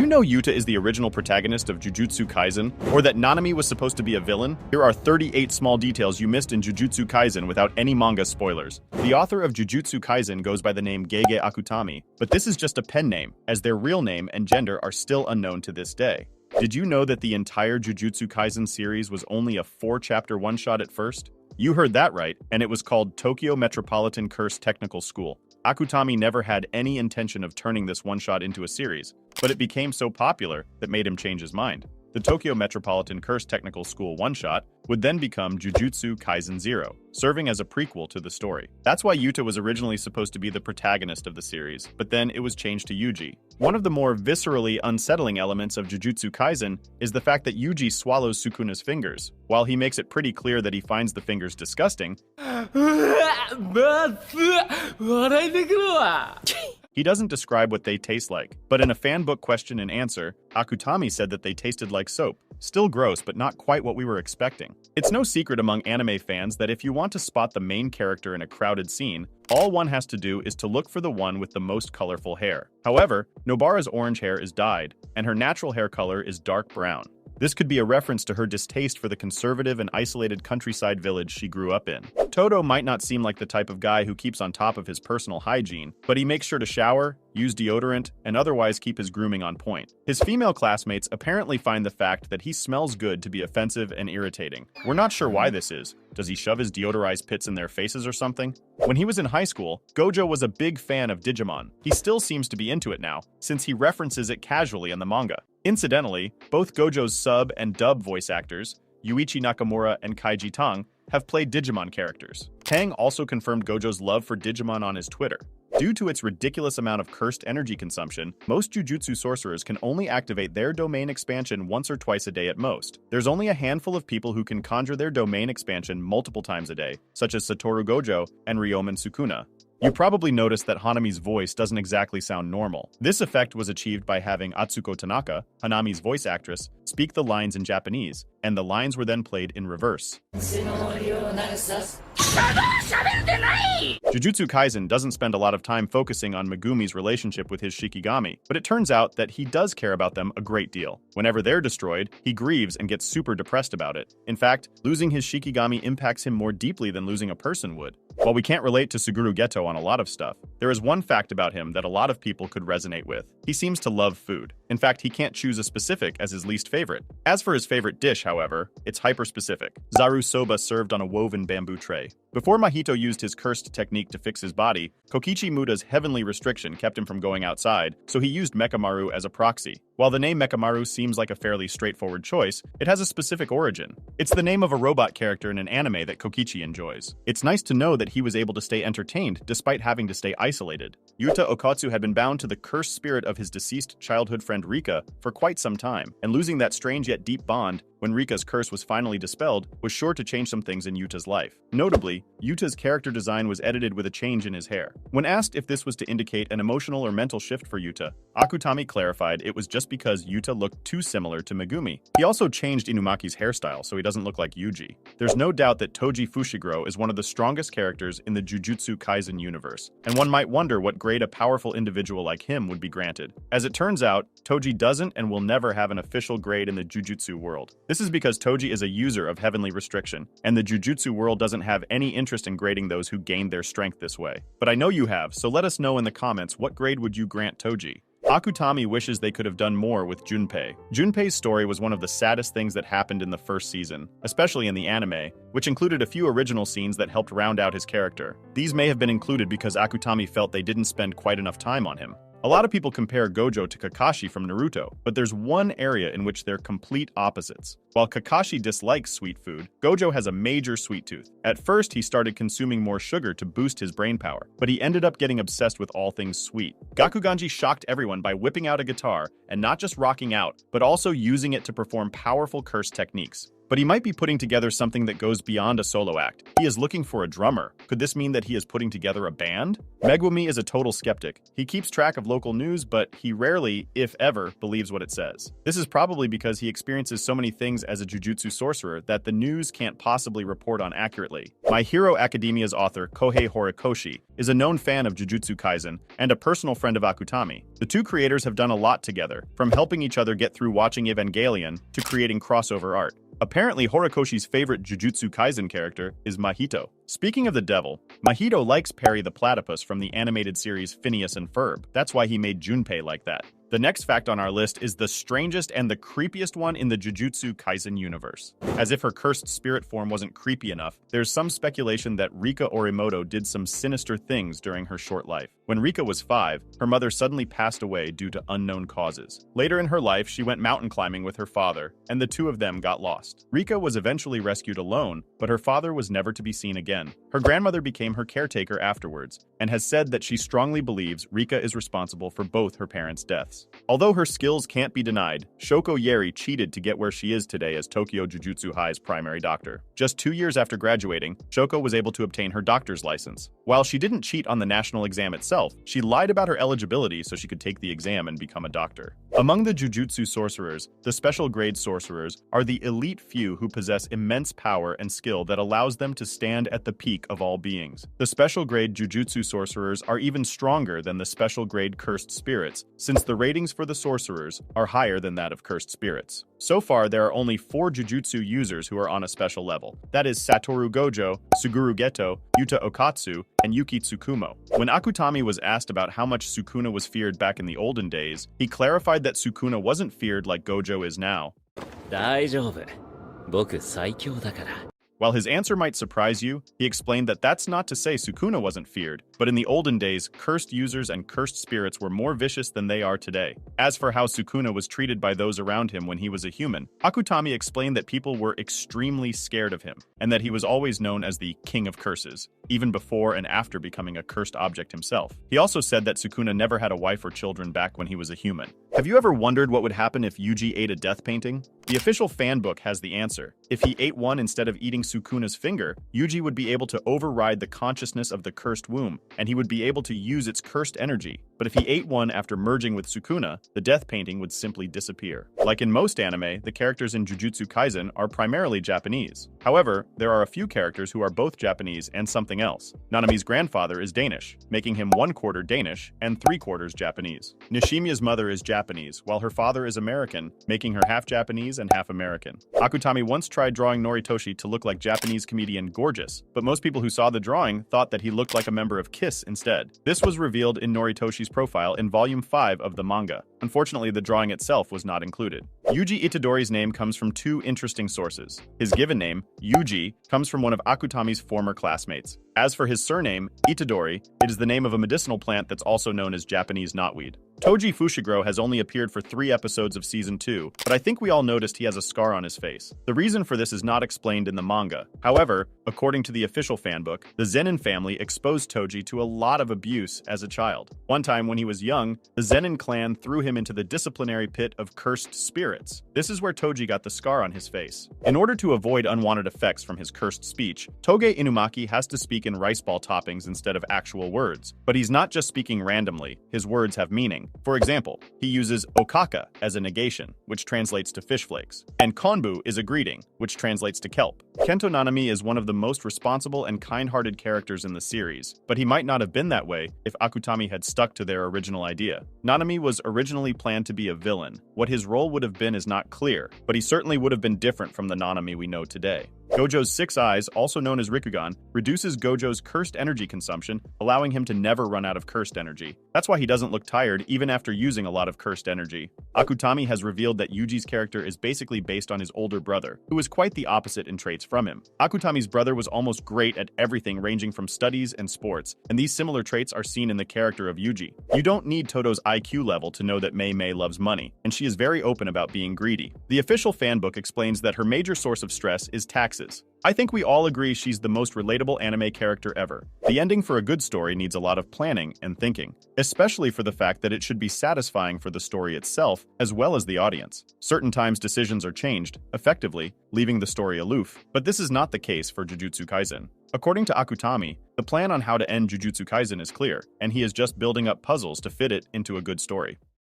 you know Yuta is the original protagonist of Jujutsu Kaisen? Or that Nanami was supposed to be a villain? Here are 38 small details you missed in Jujutsu Kaisen without any manga spoilers. The author of Jujutsu Kaisen goes by the name Gege Akutami, but this is just a pen name, as their real name and gender are still unknown to this day. Did you know that the entire Jujutsu Kaisen series was only a 4-chapter one-shot at first? You heard that right, and it was called Tokyo Metropolitan Curse Technical School. Akutami never had any intention of turning this one-shot into a series, but it became so popular that made him change his mind. The Tokyo Metropolitan Curse Technical School one-shot would then become Jujutsu Kaisen 0, serving as a prequel to the story. That's why Yuta was originally supposed to be the protagonist of the series, but then it was changed to Yuji. One of the more viscerally unsettling elements of Jujutsu Kaisen is the fact that Yuji swallows Sukuna's fingers. While he makes it pretty clear that he finds the fingers disgusting, he doesn't describe what they taste like. But in a fanbook question and answer, Akutami said that they tasted like soap. Still gross, but not quite what we were expecting. It's no secret among anime fans that if you want to spot the main character in a crowded scene, all one has to do is to look for the one with the most colorful hair. However, Nobara's orange hair is dyed, and her natural hair color is dark brown. This could be a reference to her distaste for the conservative and isolated countryside village she grew up in. Todo might not seem like the type of guy who keeps on top of his personal hygiene, but he makes sure to shower, use deodorant, and otherwise keep his grooming on point. His female classmates apparently find the fact that he smells good to be offensive and irritating. We're not sure why this is. Does he shove his deodorized pits in their faces or something? When he was in high school, Gojo was a big fan of Digimon. He still seems to be into it now, since he references it casually in the manga. Incidentally, both Gojo's sub and dub voice actors, Yuichi Nakamura and Kaiji Tang, have played Digimon characters. Tang also confirmed Gojo's love for Digimon on his Twitter. Due to its ridiculous amount of cursed energy consumption, most Jujutsu sorcerers can only activate their domain expansion once or twice a day at most. There's only a handful of people who can conjure their domain expansion multiple times a day, such as Satoru Gojo and Ryomen Sukuna. You probably noticed that Hanami's voice doesn't exactly sound normal. This effect was achieved by having Atsuko Tanaka, Hanami's voice actress, speak the lines in Japanese, and the lines were then played in reverse. Jujutsu Kaisen doesn't spend a lot of time focusing on Megumi's relationship with his shikigami, but it turns out that he does care about them a great deal. Whenever they're destroyed, he grieves and gets super depressed about it. In fact, losing his shikigami impacts him more deeply than losing a person would. While we can't relate to Suguru Geto on a lot of stuff, there is one fact about him that a lot of people could resonate with. He seems to love food. In fact, he can't choose a specific as his least favorite. As for his favorite dish, however, it's hyper-specific. Zaru soba served on a woven bamboo tray. Before Mahito used his cursed technique to fix his body, Kokichi Muta's heavenly restriction kept him from going outside, so he used mechamaru as a proxy. While the name Mechamaru seems like a fairly straightforward choice, it has a specific origin. It's the name of a robot character in an anime that Kokichi enjoys. It's nice to know that he was able to stay entertained despite having to stay isolated. Yuta Okkotsu had been bound to the cursed spirit of his deceased childhood friend Rika for quite some time, and losing that strange yet deep bond when Rika's curse was finally dispelled was sure to change some things in Yuta's life. Notably, Yuta's character design was edited with a change in his hair. When asked if this was to indicate an emotional or mental shift for Yuta, Akutami clarified it was just because Yuta looked too similar to Megumi. He also changed Inumaki's hairstyle so he doesn't look like Yuji. There's no doubt that Toji Fushiguro is one of the strongest characters in the Jujutsu Kaisen universe, and one might wonder what grade a powerful individual like him would be granted. As it turns out, Toji doesn't and will never have an official grade in the Jujutsu world. This is because Toji is a user of heavenly restriction, and the Jujutsu world doesn't have any interest in grading those who gained their strength this way. But I know you have, so let us know in the comments what grade would you grant Toji. Akutami wishes they could have done more with Junpei. Junpei's story was one of the saddest things that happened in the first season, especially in the anime, which included a few original scenes that helped round out his character. These may have been included because Akutami felt they didn't spend quite enough time on him. A lot of people compare Gojo to Kakashi from Naruto, but there's one area in which they're complete opposites. While Kakashi dislikes sweet food, Gojo has a major sweet tooth. At first, he started consuming more sugar to boost his brain power, but he ended up getting obsessed with all things sweet. Gakuganji shocked everyone by whipping out a guitar and not just rocking out, but also using it to perform powerful curse techniques. But he might be putting together something that goes beyond a solo act. He is looking for a drummer. Could this mean that he is putting together a band? Megumi is a total skeptic. He keeps track of local news, but he rarely, if ever, believes what it says. This is probably because he experiences so many things as a jujutsu sorcerer that the news can't possibly report on accurately. My Hero Academia's author, Kohei Horikoshi, is a known fan of Jujutsu Kaisen and a personal friend of Akutami. The two creators have done a lot together, from helping each other get through watching Evangelion to creating crossover art. Apparently, Horikoshi's favorite Jujutsu Kaisen character is Mahito. Speaking of the devil, Mahito likes Perry the Platypus from the animated series Phineas and Ferb. That's why he made Junpei like that. The next fact on our list is the strangest and the creepiest one in the Jujutsu Kaisen universe. As if her cursed spirit form wasn't creepy enough, there's some speculation that Rika Orimoto did some sinister things during her short life. When Rika was 5, her mother suddenly passed away due to unknown causes. Later in her life, she went mountain climbing with her father, and the two of them got lost. Rika was eventually rescued alone, but her father was never to be seen again. Her grandmother became her caretaker afterwards, and has said that she strongly believes Rika is responsible for both her parents' deaths. Although her skills can't be denied, Shoko Yeri cheated to get where she is today as Tokyo Jujutsu High's primary doctor. Just 2 years after graduating, Shoko was able to obtain her doctor's license. While she didn't cheat on the national exam itself, she lied about her eligibility so she could take the exam and become a doctor. Among the Jujutsu sorcerers, the special grade sorcerers are the elite few who possess immense power and skill that allows them to stand at the peak of all beings. The special grade Jujutsu sorcerers are even stronger than the special grade cursed spirits, since the ratings for the sorcerers are higher than that of cursed spirits. So far, there are only 4 Jujutsu users who are on a special level. That is Satoru Gojo, Suguru Geto, Yuta Okkotsu, and Yuki Tsukumo. When Akutami was asked about how much Sukuna was feared back in the olden days, he clarified that Sukuna wasn't feared like Gojo is now. 大丈夫。僕最強だから。 While his answer might surprise you, he explained that that's not to say Sukuna wasn't feared, but in the olden days, cursed users and cursed spirits were more vicious than they are today. As for how Sukuna was treated by those around him when he was a human, Akutami explained that people were extremely scared of him, and that he was always known as the King of Curses, even before and after becoming a cursed object himself. He also said that Sukuna never had a wife or children back when he was a human. Have you ever wondered what would happen if Yuji ate a death painting? The official fan book has the answer. If he ate one instead of eating Sukuna's finger, Yuji would be able to override the consciousness of the cursed womb, and he would be able to use its cursed energy. But if he ate one after merging with Sukuna, the death painting would simply disappear. Like in most anime, the characters in Jujutsu Kaisen are primarily Japanese. However, there are a few characters who are both Japanese and something else. Nanami's grandfather is Danish, making him 1/4 Danish and 3/4 Japanese. Nishimiya's mother is Japanese, while her father is American, making her half Japanese and half American. Akutami once tried drawing Noritoshi to look like Japanese comedian Gorgeous, but most people who saw the drawing thought that he looked like a member of Kiss instead. This was revealed in Noritoshi's profile in Volume 5 of the manga. Unfortunately, the drawing itself was not included. Yuji Itadori's name comes from 2 interesting sources. His given name, Yuji, comes from one of Akutami's former classmates. As for his surname, Itadori, it is the name of a medicinal plant that's also known as Japanese knotweed. Toji Fushiguro has only appeared for 3 episodes of Season 2, but I think we all noticed he has a scar on his face. The reason for this is not explained in the manga. However, according to the official fanbook, the Zenin family exposed Toji to a lot of abuse as a child. One time when he was young, the Zenin clan threw him into the disciplinary pit of cursed spirits. This is where Toji got the scar on his face. In order to avoid unwanted effects from his cursed speech, Toge Inumaki has to speak in rice ball toppings instead of actual words. But he's not just speaking randomly, his words have meaning. For example, he uses okaka as a negation, which translates to fish flakes, and konbu is a greeting, which translates to kelp. Kento Nanami is one of the most responsible and kind-hearted characters in the series, but he might not have been that way if Akutami had stuck to their original idea. Nanami was originally planned to be a villain. What his role would have been is not clear, but he certainly would have been different from the Nanami we know today. Gojo's 6 eyes, also known as Rikugan, reduces Gojo's cursed energy consumption, allowing him to never run out of cursed energy. That's why he doesn't look tired even after using a lot of cursed energy. Akutami has revealed that Yuji's character is basically based on his older brother, who is quite the opposite in traits from him. Akutami's brother was almost great at everything ranging from studies and sports, and these similar traits are seen in the character of Yuji. You don't need Todo's IQ level to know that Mei Mei loves money, and she is very open about being greedy. The official fanbook explains that her major source of stress is taxes, choices. I think we all agree she's the most relatable anime character ever. The ending for a good story needs a lot of planning and thinking, especially for the fact that it should be satisfying for the story itself as well as the audience. Certain times decisions are changed, effectively, leaving the story aloof, but this is not the case for Jujutsu Kaisen. According to Akutami, the plan on how to end Jujutsu Kaisen is clear, and he is just building up puzzles to fit it into a good story.